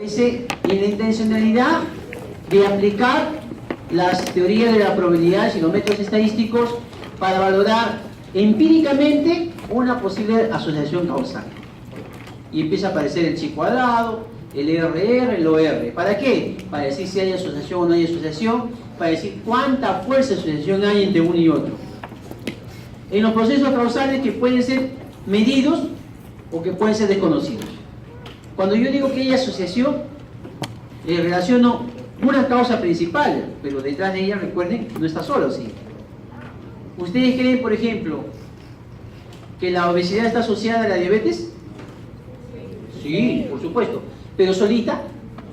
En la intencionalidad de aplicar las teorías de la probabilidad y los métodos estadísticos para valorar empíricamente una posible asociación causal. Y empieza a aparecer el chi cuadrado, el RR, el OR. ¿Para qué? Para decir si hay asociación o no hay asociación, para decir cuánta fuerza de asociación hay entre uno y otro. En los procesos causales que pueden ser medidos o que pueden ser desconocidos. Cuando yo digo que hay asociación, relaciono una causa principal, pero detrás de ella, recuerden, no está solo, ¿sí? ¿Ustedes creen, por ejemplo, que la obesidad está asociada a la diabetes? Sí, por supuesto. ¿Pero solita?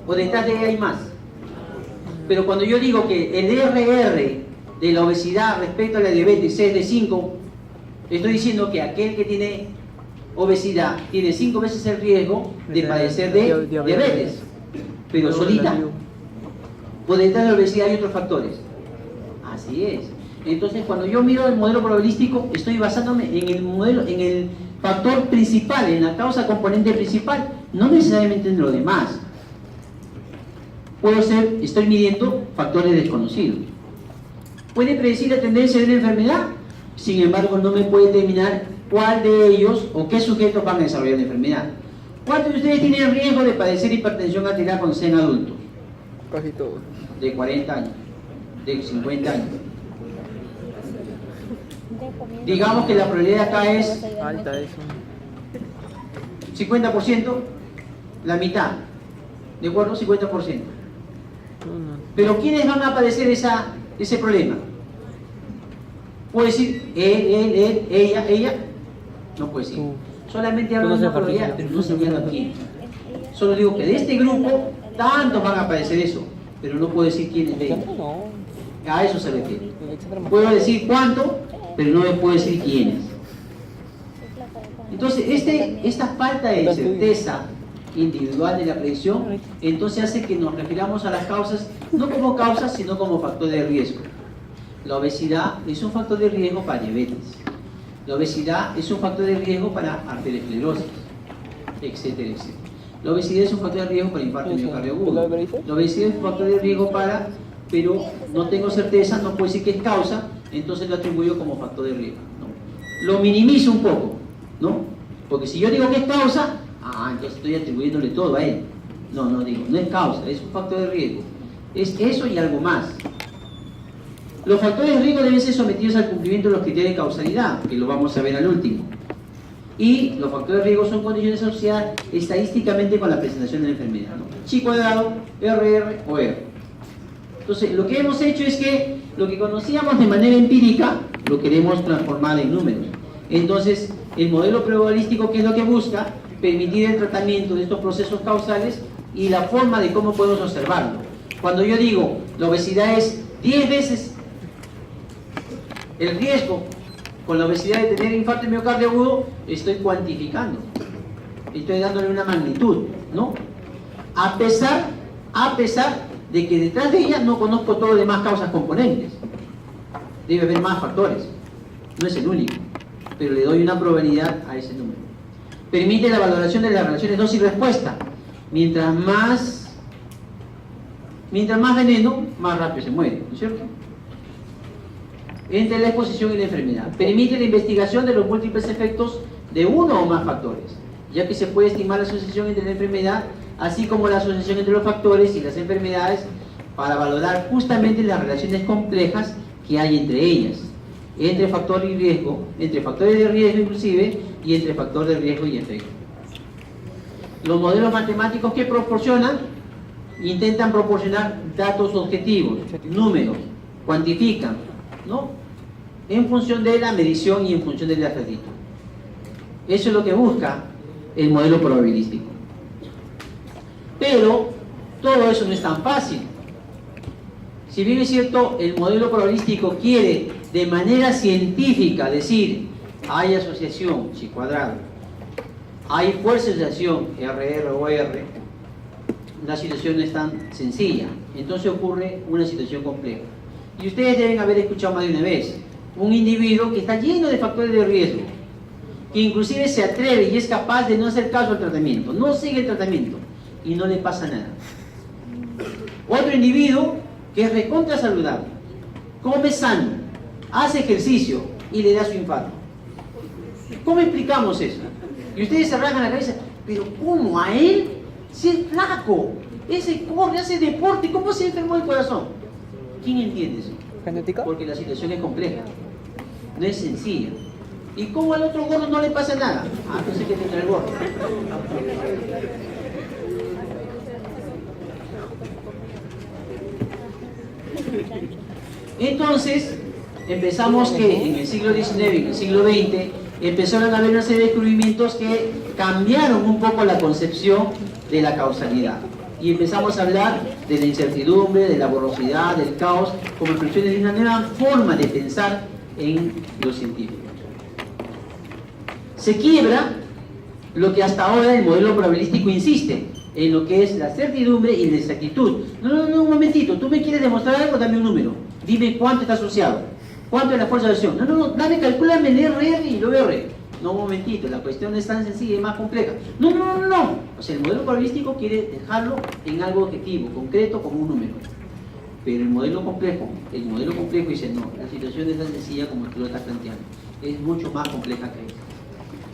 ¿O detrás de ella hay más? Pero cuando yo digo que el RR de la obesidad respecto a la diabetes es de 5, estoy diciendo que aquel que tiene obesidad tiene 5 veces el riesgo de padecer de diabetes. Pero solita. ¿O detrás de la obesidad hay otros factores? Así es. Entonces, cuando yo miro el modelo probabilístico, estoy basándome en el modelo, en el factor principal, en la causa componente principal, no necesariamente en lo demás. Estoy midiendo factores desconocidos. ¿Puede predecir la tendencia de una enfermedad? Sin embargo, no me puede determinar cuál de ellos o qué sujetos van a desarrollar la enfermedad. ¿Cuántos de ustedes tienen riesgo de padecer hipertensión arterial cuando sean adultos? Casi todos. De 40 años, de 50 años. Digamos que la probabilidad acá es Alta eso. 50%, la mitad. ¿De acuerdo? 50%. Pero ¿quiénes van a padecer ese problema? ¿Puedo decir él, ella? No puede decir. Solamente hablo de una probabilidad, pero no señalo quién. Solo digo que de este grupo, tantos van a padecer eso, pero no puedo decir quiénes de ellos. A eso se refiere. Puedo decir cuánto, pero no me puedo decir quiénes. Entonces, esta falta de certeza individual de la predicción, entonces hace que nos refiramos a las causas, no como causas, sino como factor de riesgo. La obesidad es un factor de riesgo para diabetes. La obesidad es un factor de riesgo para arteriosclerosis, etcétera, etcétera. La obesidad es un factor de riesgo para infarto miocardio agudo. La obesidad es un factor de riesgo para, pero no tengo certeza, no puedo decir que es causa, entonces lo atribuyo como factor de riesgo, ¿no? Lo minimizo un poco, ¿no? Porque si yo digo que es causa, entonces estoy atribuyéndole todo a él. No digo, no es causa, es un factor de riesgo. Es eso y algo más. Los factores de riesgo deben ser sometidos al cumplimiento de los criterios de causalidad, que lo vamos a ver al último. Y los factores de riesgo son condiciones asociadas estadísticamente con la presentación de la enfermedad, ¿no? Chi cuadrado, RR o R. Entonces, lo que hemos hecho es que lo que conocíamos de manera empírica, lo queremos transformar en números. Entonces, el modelo probabilístico, ¿qué es lo que busca? Permitir el tratamiento de estos procesos causales y la forma de cómo podemos observarlo. Cuando yo digo, la obesidad es 10 veces el riesgo con la obesidad de tener infarto miocardio agudo, estoy cuantificando, estoy dándole una magnitud, ¿no? A pesar de que detrás de ella no conozco todo de demás causas componentes. Debe haber más factores, no es el único, pero le doy una probabilidad a ese número. Permite la valoración de las relaciones dosis y respuesta. Mientras más veneno, más rápido se muere, ¿no es cierto? Entre la exposición y la enfermedad. Permite la investigación de los múltiples efectos de uno o más factores, ya que se puede estimar la asociación entre la enfermedad, así como la asociación entre los factores y las enfermedades, para valorar justamente las relaciones complejas que hay entre ellas, entre factor y riesgo, entre factores de riesgo inclusive, y entre factor de riesgo y efecto. Los modelos matemáticos que proporcionan, intentan proporcionar datos objetivos, números, cuantifican, ¿no? En función de la medición y en función del estadístico. Eso es lo que busca el modelo probabilístico. Pero todo eso no es tan fácil. Si bien es cierto, el modelo probabilístico quiere de manera científica decir, hay asociación, chi cuadrado, hay fuerza de asociación, RR o R, la situación no es tan sencilla. Entonces ocurre una situación compleja. Y ustedes deben haber escuchado más de una vez, un individuo que está lleno de factores de riesgo, que inclusive se atreve y es capaz de no hacer caso al tratamiento, no sigue el tratamiento, y no le pasa nada. Otro individuo que es recontra saludable, come sano, hace ejercicio y le da su infarto. ¿Cómo explicamos eso? Y ustedes se arrancan la cabeza, pero ¿cómo a él? Si es flaco, ese corre, hace deporte, ¿cómo se enfermó el corazón? ¿Quién entiende eso? ¿Genética? Porque la situación es compleja, no es sencilla. ¿Y cómo al otro gordo no le pasa nada? Ah, no sé qué tiene el gordo. Entonces, empezamos que en el siglo XIX y en el siglo XX empezaron a haber una serie de descubrimientos que cambiaron un poco la concepción de la causalidad. Y empezamos a hablar de la incertidumbre, de la borrosidad, del caos, como expresiones de una nueva forma de pensar en los científicos. Se quiebra lo que hasta ahora el modelo probabilístico insiste, en lo que es la certidumbre y la exactitud. No, un momentito, tú me quieres demostrar algo, dame un número. Dime cuánto está asociado, cuánto es la fuerza de acción. No, dame, calcúlame el R y lo R. No, un momentito, la cuestión es tan sencilla y más compleja. No. O sea, el modelo probabilístico quiere dejarlo en algo objetivo, concreto, como un número. Pero el modelo complejo dice, no, la situación es tan sencilla como tú lo estás planteando. Es mucho más compleja que eso.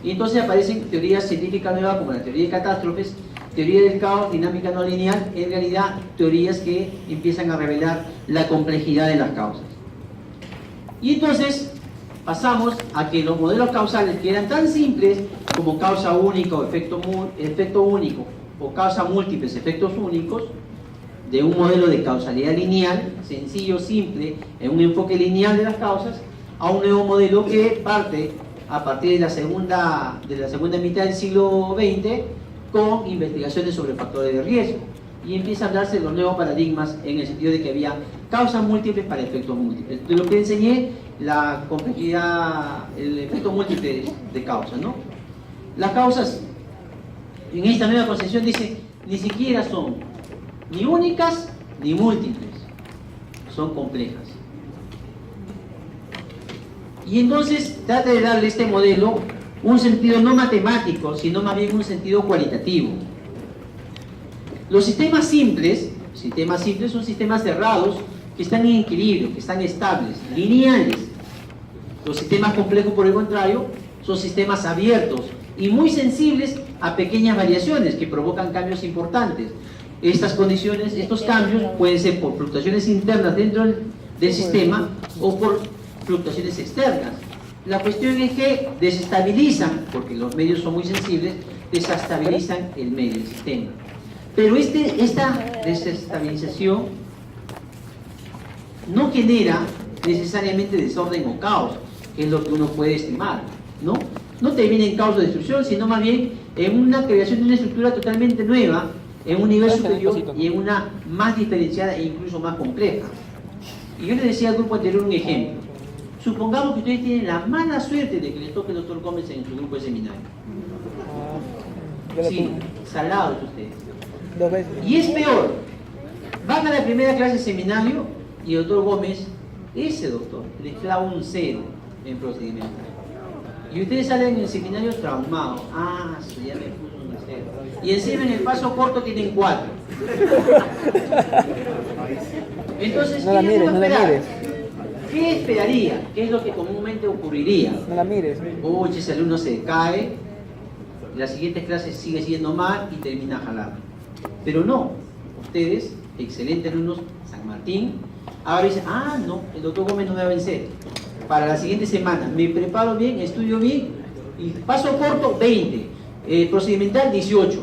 Y entonces aparecen teorías científicas nuevas como la teoría de catástrofes, teoría del caos, dinámica no lineal, en realidad teorías que empiezan a revelar la complejidad de las causas. Y entonces pasamos a que los modelos causales, que eran tan simples como causa única o efecto único, o causa múltiples efectos únicos, de un modelo de causalidad lineal, sencillo, simple, en un enfoque lineal de las causas, a un nuevo modelo que parte a partir de la segunda mitad del siglo XX, con investigaciones sobre factores de riesgo, y empieza a hablarse de los nuevos paradigmas en el sentido de que había causas múltiples para efectos múltiples. De lo que enseñé, la complejidad, el efecto múltiple de causas, ¿no? Las causas, en esta nueva concepción dice, ni siquiera son ni únicas ni múltiples, son complejas. Y entonces trata de darle a este modelo un sentido no matemático, sino más bien un sentido cualitativo. Los sistemas simples son sistemas cerrados que están en equilibrio, que están estables, lineales. Los sistemas complejos, por el contrario, son sistemas abiertos y muy sensibles a pequeñas variaciones que provocan cambios importantes. Estas condiciones, estos cambios pueden ser por fluctuaciones internas dentro del sistema o por fluctuaciones externas. La cuestión es que desestabilizan, porque los medios son muy sensibles, desestabilizan el medio, el sistema. Pero esta desestabilización no genera necesariamente desorden o caos, que es lo que uno puede estimar, ¿no? No termina en caos o destrucción, sino más bien en una creación de una estructura totalmente nueva, en un nivel superior y en una más diferenciada e incluso más compleja. Y yo les decía al grupo anterior un ejemplo. Supongamos que ustedes tienen la mala suerte de que les toque el doctor Gómez en su grupo de seminario. Sí, salados ustedes. 2 veces. Y es peor, van a la primera clase de seminario y el doctor Gómez, ese doctor, les clava un 0 en procedimiento. Y ustedes salen del seminario traumados. Ah, sí, ya me puso un 0. Y encima en el paso corto tienen 4. Entonces, No la ¿qué mires, va a no la esperar? mires. ¿Qué esperaría? ¿Qué es lo que comúnmente ocurriría? No la mires. Uy, ese alumno se cae, las siguientes clases sigue siendo mal y termina jalando. Pero no, ustedes, excelentes alumnos, San Martín, ahora dicen, ah, no, el doctor Gómez no me va a vencer. Para la siguiente semana, me preparo bien, estudio bien, y paso corto, 20, procedimental, 18.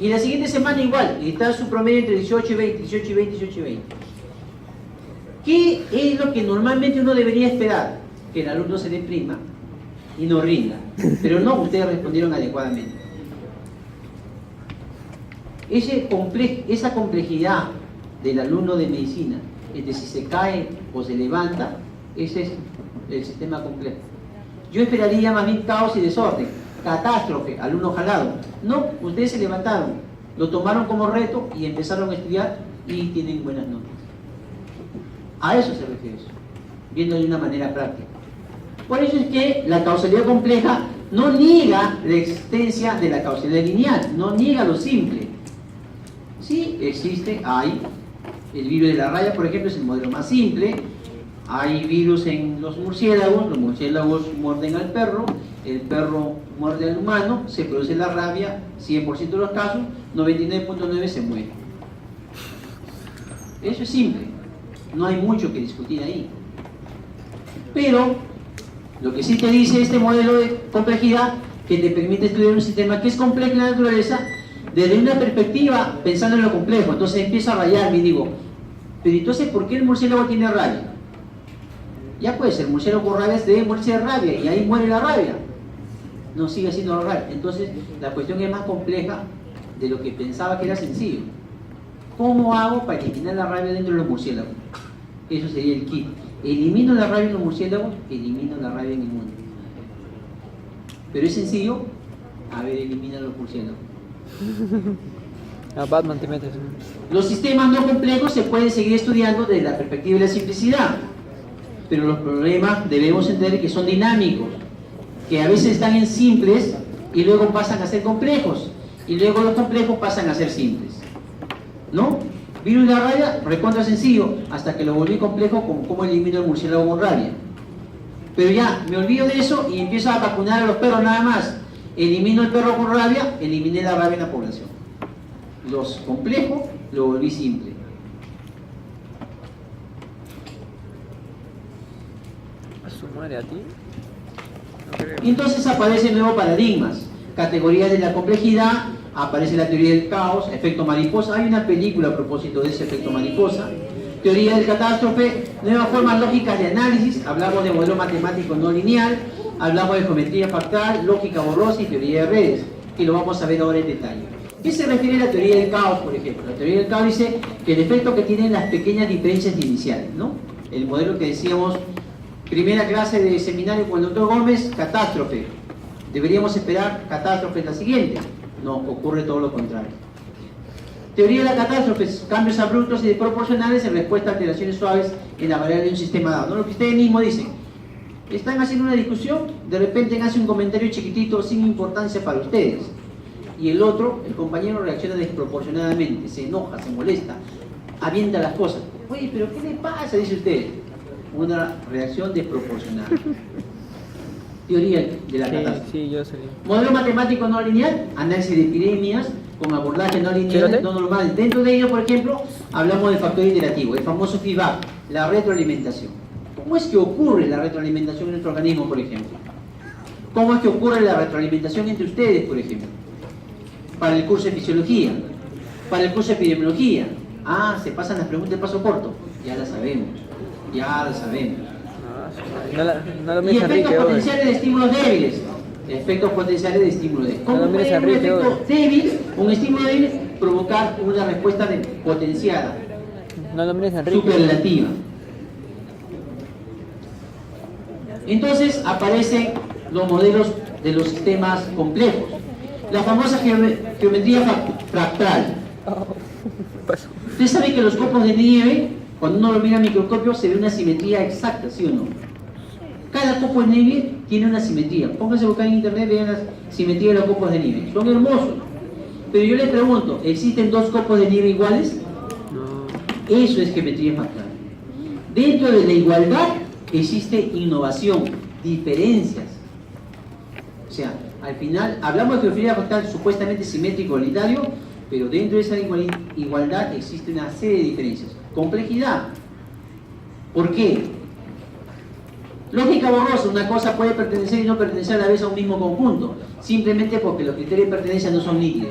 Y la siguiente semana igual, y está su promedio entre 18 y 20, 18 y 20, 18 y 20. ¿Qué es lo que normalmente uno debería esperar? Que el alumno se deprima y no rinda. Pero no, ustedes respondieron adecuadamente. Esa complejidad del alumno de medicina, es decir, si se cae o se levanta, ese es el sistema complejo. Yo esperaría más bien caos y desorden, catástrofe, alumno jalado. No, ustedes se levantaron, lo tomaron como reto y empezaron a estudiar y tienen buenas notas. A eso se refiere eso, viendo de una manera práctica. Por eso es que la causalidad compleja no niega la existencia de la causalidad lineal, no niega lo simple. Sí existe, hay. El virus de la raya, por ejemplo, es el modelo más simple. Hay virus en los murciélagos muerden al perro, el perro muerde al humano, se produce la rabia, 100% de los casos, 99.9 se muere. Eso es simple, no hay mucho que discutir ahí. Pero, lo que sí te dice este modelo de complejidad, que te permite estudiar un sistema que es complejo en la naturaleza, desde una perspectiva pensando en lo complejo. Entonces empiezo a rayarme y digo, pero entonces, ¿por qué el murciélago tiene rabia? Ya pues, el murciélago con rabia debe morirse de rabia y ahí muere la rabia. No sigue siendo la rabia. Entonces, la cuestión es más compleja de lo que pensaba que era sencillo. ¿Cómo hago para eliminar la rabia dentro de los murciélagos? Eso sería el kit. Elimino la rabia en los murciélagos, elimino la rabia en el mundo. Pero es sencillo. A ver, elimina los murciélagos. A Batman te metes. Los sistemas no complejos se pueden seguir estudiando desde la perspectiva de la simplicidad, pero los problemas debemos entender que son dinámicos, que a veces están en simples y luego pasan a ser complejos, y luego los complejos pasan a ser simples, ¿no? Virus de la rabia, recontra sencillo, hasta que lo volví complejo con cómo elimino el murciélago con rabia. Pero ya, me olvido de eso y empiezo a vacunar a los perros nada más. Elimino el perro con rabia, eliminé la rabia en la población. Los complejos lo volví simple. ¿A su madre a ti? No creo. Entonces aparecen nuevos paradigmas, categorías de la complejidad, aparece la teoría del caos, efecto mariposa. Hay una película a propósito de ese efecto mariposa. Teoría del catástrofe, nuevas formas lógicas de análisis, hablamos de modelo matemático no lineal, hablamos de geometría fractal, lógica borrosa y teoría de redes, que lo vamos a ver ahora en detalle. ¿Qué se refiere a la teoría del caos, por ejemplo? La teoría del caos dice que el efecto que tienen las pequeñas diferencias iniciales, ¿no? El modelo que decíamos, primera clase de seminario con el doctor Gómez, catástrofe. Deberíamos esperar catástrofe en la siguiente. No, ocurre todo lo contrario. Teoría de la catástrofe, cambios abruptos y desproporcionales en respuesta a alteraciones suaves en la variable de un sistema dado. ¿No? Lo que ustedes mismos dicen. Están haciendo una discusión, de repente hacen un comentario chiquitito sin importancia para ustedes. Y el otro, el compañero, reacciona desproporcionadamente, se enoja, se molesta, avienta las cosas. Oye, pero ¿qué le pasa? Dice usted. Una reacción desproporcionada. Teoría de la catástrofe. Sí, yo sé. Modelo matemático no lineal, análisis de epidemias con abordaje no lineal, no normal. Dentro de ello, por ejemplo, hablamos del factor iterativo, el famoso feedback, la retroalimentación. ¿Cómo es que ocurre la retroalimentación en nuestro organismo, por ejemplo? ¿Cómo es que ocurre la retroalimentación entre ustedes, por ejemplo? Para el curso de fisiología, para el curso de epidemiología. Ah, se pasan las preguntas de paso corto. Ya las sabemos, ya las sabemos. No lo Y mires a efectos Enrique hoy. potenciales de estímulos débiles. Efectos potenciales de estímulos débiles. ¿Cómo No lo mires puede a un Enrique efecto hoy. débil, un estímulo débil, provocar una respuesta potenciada, No lo mires a Enrique. superlativa? Entonces aparecen los modelos de los sistemas complejos. La famosa geometría fractal. Pasó. Usted sabe que los copos de nieve, cuando uno lo mira al microscopio, se ve una simetría exacta, ¿sí o no? Cada copo de nieve tiene una simetría. Pónganse a buscar en internet, vean la simetría de los copos de nieve. Son hermosos. Pero yo les pregunto, ¿existen dos copos de nieve iguales? No. Eso es geometría fractal. Dentro de la igualdad existe innovación, diferencias. O sea, al final hablamos de geometría fractal supuestamente simétrico unitario, pero dentro de esa igualdad existe una serie de diferencias. Complejidad. ¿Por qué? Lógica borrosa, una cosa puede pertenecer y no pertenecer a la vez a un mismo conjunto, simplemente porque los criterios de pertenencia no son líquidos.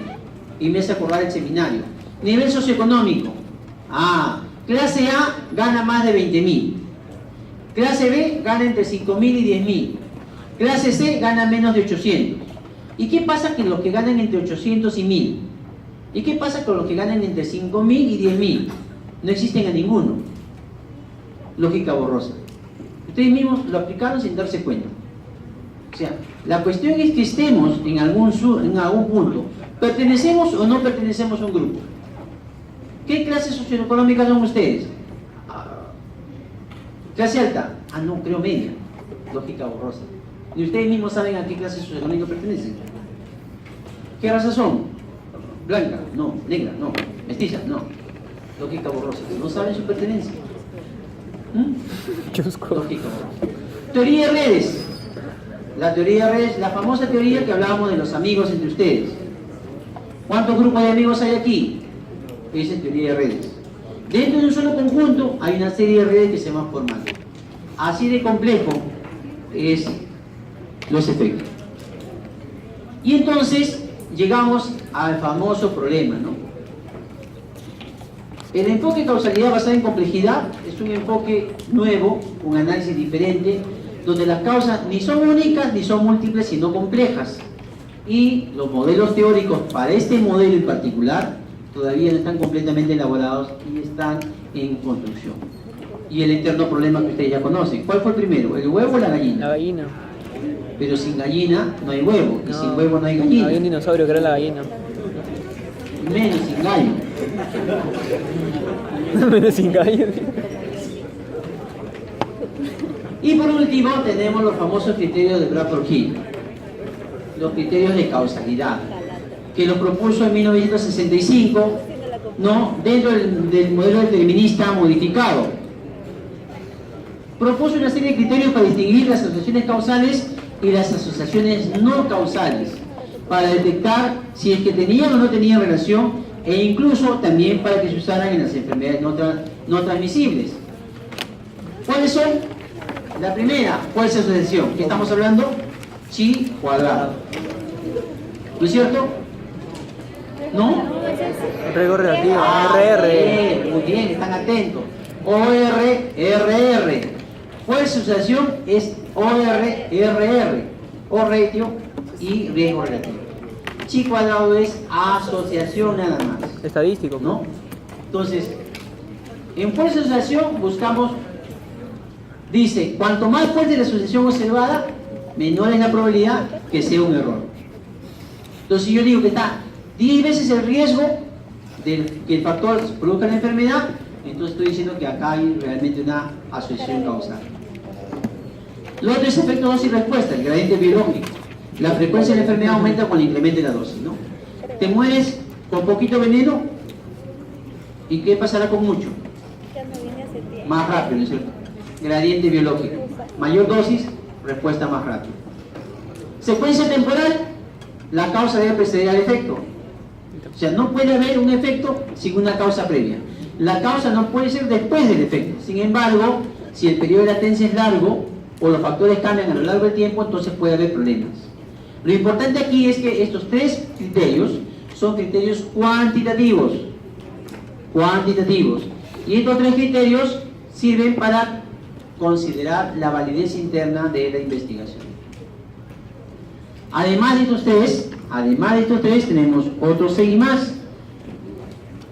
Y me hace acordar el seminario. Nivel socioeconómico. Clase A gana más de 20.000. Clase B gana entre 5.000 y 10.000. Clase C gana menos de 800. ¿Y qué pasa con los que ganan entre 800 y 1.000? ¿Y qué pasa con los que ganan entre 5.000 y 10.000? No existen a ninguno. Lógica borrosa. Ustedes mismos lo aplicaron sin darse cuenta. O sea, la cuestión es que estemos en algún punto. ¿Pertenecemos o no pertenecemos a un grupo? ¿Qué clase socioeconómica son ustedes? ¿Clase alta? No, creo media. Lógica borrosa. Y ustedes mismos saben a qué clase socioeconómica pertenecen. ¿Qué raza son? Blanca, no. Negra, no. Mestiza, no. Lógica borrosa. No saben su pertenencia. Chusco. Lógica borrosa. Teoría de redes. La teoría de redes, la famosa teoría que hablábamos de los amigos entre ustedes. ¿Cuántos grupos de amigos hay aquí? Esa es teoría de redes. Dentro de un solo conjunto hay una serie de redes que se van formando. Así de complejo es los efectos. Y entonces llegamos al famoso problema, ¿no? El enfoque causalidad basado en complejidad es un enfoque nuevo, un análisis diferente, donde las causas ni son únicas ni son múltiples, sino complejas. Y los modelos teóricos para este modelo en particular todavía no están completamente elaborados y están en construcción. Y el eterno problema que ustedes ya conocen. ¿Cuál fue el primero? ¿El huevo o la gallina? La gallina. Pero sin gallina no hay huevo, y No, sin huevo no hay gallina. había un dinosaurio que era la gallina. Menos sin gallo. Menos sin gallo. Y por último tenemos los famosos criterios de Bradford Hill, los criterios de causalidad, que los propuso en 1965, ¿no? Dentro del modelo determinista modificado. Propuso una serie de criterios para distinguir las asociaciones causales y las asociaciones no causales, para detectar si es que tenían o no tenían relación, e incluso también para que se usaran en las enfermedades no transmisibles. ¿Cuáles son? La primera, ¿cuál es la asociación? ¿Qué estamos hablando? Chi cuadrado. ¿No es cierto? ¿No? Riesgo relativo. RR. Muy bien, están atentos. OR, ¿cuál es la asociación? Es OR, O ratio y riesgo relativo. Chi cuadrado es asociación nada más. Estadístico, ¿No? Entonces, en fuerza de asociación buscamos, dice, cuanto más fuerte la asociación observada, menor es la probabilidad que sea un error. Entonces, si yo digo que está 10 veces el riesgo de que el factor produzca la enfermedad, entonces estoy diciendo que acá hay realmente una asociación causal. Lo otro es efecto dosis y respuesta, el gradiente biológico. La frecuencia de la enfermedad aumenta con el incremento de la dosis, ¿no? Te mueres con poquito veneno, ¿y qué pasará con mucho? Más rápido, ¿no es cierto? Gradiente biológico. Mayor dosis, respuesta más rápida. Secuencia temporal, la causa debe preceder al efecto. O sea, no puede haber un efecto sin una causa previa. La causa no puede ser después del efecto. Sin embargo, si el periodo de latencia es largo o los factores cambian a lo largo del tiempo, entonces puede haber problemas. Lo importante aquí es que estos tres criterios son criterios cuantitativos. Y estos tres criterios sirven para considerar la validez interna de la investigación. Además de estos tres, tenemos otros 6 más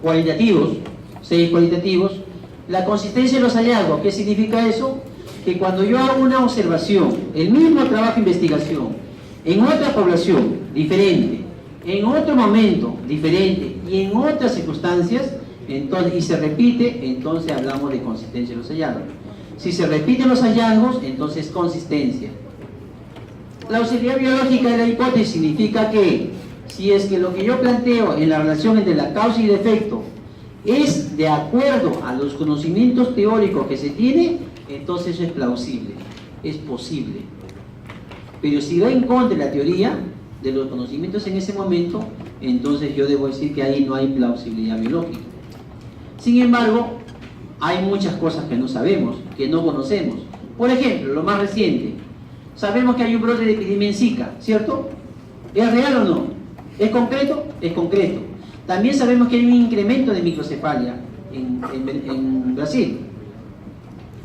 cualitativos, 6 cualitativos. La consistencia de los hallazgos, ¿qué significa eso? Que cuando yo hago una observación, el mismo trabajo de investigación, en otra población diferente, en otro momento diferente y en otras circunstancias, entonces, y se repite, entonces hablamos de consistencia de los hallazgos. Si se repiten los hallazgos, entonces consistencia. La auxiliar biológica de la hipótesis significa que si es que lo que yo planteo en la relación entre la causa y el efecto es de acuerdo a los conocimientos teóricos que se tiene, entonces eso es plausible, es posible. Pero si va en contra de la teoría, de los conocimientos en ese momento, entonces yo debo decir que ahí no hay plausibilidad biológica. Sin embargo, hay muchas cosas que no sabemos, que no conocemos. Por ejemplo, lo más reciente, sabemos que hay un brote de epidemia en Zika, ¿cierto? ¿Es real o no? ¿Es concreto? Es concreto. También sabemos que hay un incremento de microcefalia en Brasil,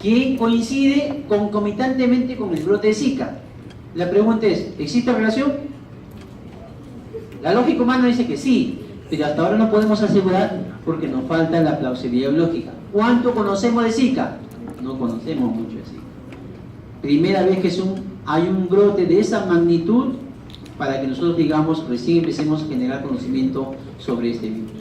que coincide concomitantemente con el brote de Zika. La pregunta es, ¿existe relación? La lógica humana dice que sí, pero hasta ahora no podemos asegurar porque nos falta la plausibilidad biológica. ¿Cuánto conocemos de Zika? No conocemos mucho de Zika. Primera vez que hay un brote de esa magnitud para que nosotros digamos, recién empecemos a generar conocimiento sobre este virus.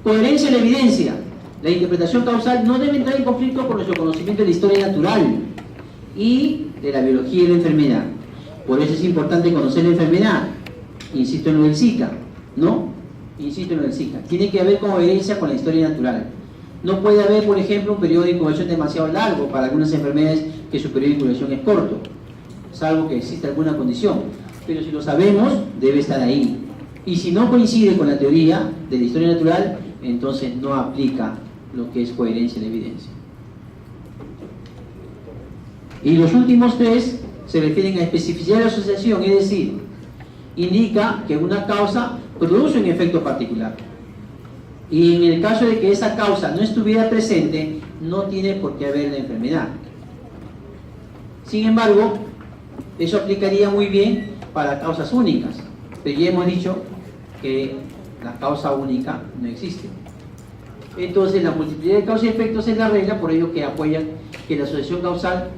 Coherencia de la evidencia. La interpretación causal no debe entrar en conflicto con nuestro conocimiento de la historia natural y de la biología y de la enfermedad. Por eso es importante conocer la enfermedad. Insisto en lo del Zika, ¿no? Insisto en lo del Zika. Tiene que haber coherencia con la historia natural. No puede haber, por ejemplo, un periodo de incubación demasiado largo para algunas enfermedades que su periodo de incubación es corto, salvo que exista alguna condición. Pero si lo sabemos, debe estar ahí. Y si no coincide con la teoría de la historia natural, entonces no aplica lo que es coherencia de la evidencia. Y los últimos tres se refieren a especificidad de la asociación, es decir, indica que una causa produce un efecto particular. Y en el caso de que esa causa no estuviera presente, no tiene por qué haber la enfermedad. Sin embargo, eso aplicaría muy bien para causas únicas, pero ya hemos dicho que la causa única no existe. Entonces, la multiplicidad de causas y efectos es la regla, por ello que apoyan que la asociación causal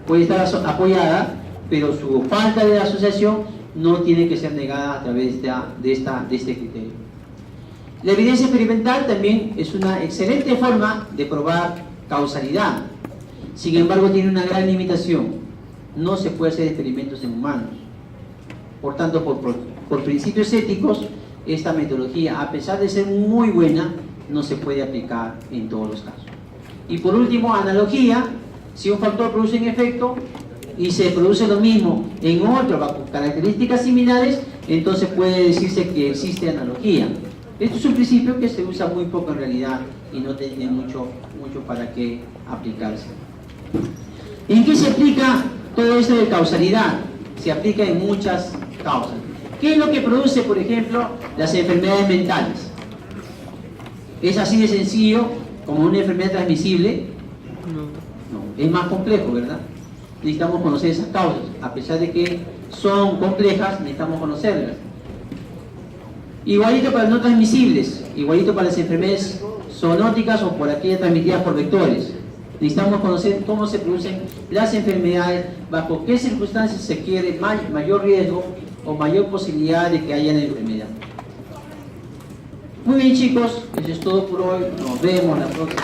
puede estar apoyada, pero su falta de asociación no tiene que ser negada a través de este criterio. La evidencia experimental también es una excelente forma de probar causalidad. Sin embargo, tiene una gran limitación. No se puede hacer experimentos en humanos. Por tanto, por principios éticos, esta metodología, a pesar de ser muy buena, no se puede aplicar en todos los casos. Y por último, analogía. Si un factor produce un efecto y se produce lo mismo en otro bajo características similares, entonces puede decirse que existe analogía. Esto es un principio que se usa muy poco en realidad y no tiene mucho para qué aplicarse. ¿En qué se aplica todo esto de causalidad? Se aplica en muchas causas. ¿Qué es lo que produce, por ejemplo, las enfermedades mentales? ¿Es así de sencillo como una enfermedad transmisible? No, es más complejo, ¿verdad? Necesitamos conocer esas causas. A pesar de que son complejas, necesitamos conocerlas. Igualito para no transmisibles, igualito para las enfermedades zoonóticas o por aquellas transmitidas por vectores. Necesitamos conocer cómo se producen las enfermedades, bajo qué circunstancias se quiere mayor riesgo o mayor posibilidad de que haya la enfermedad. Muy bien, chicos, eso es todo por hoy. Nos vemos la próxima.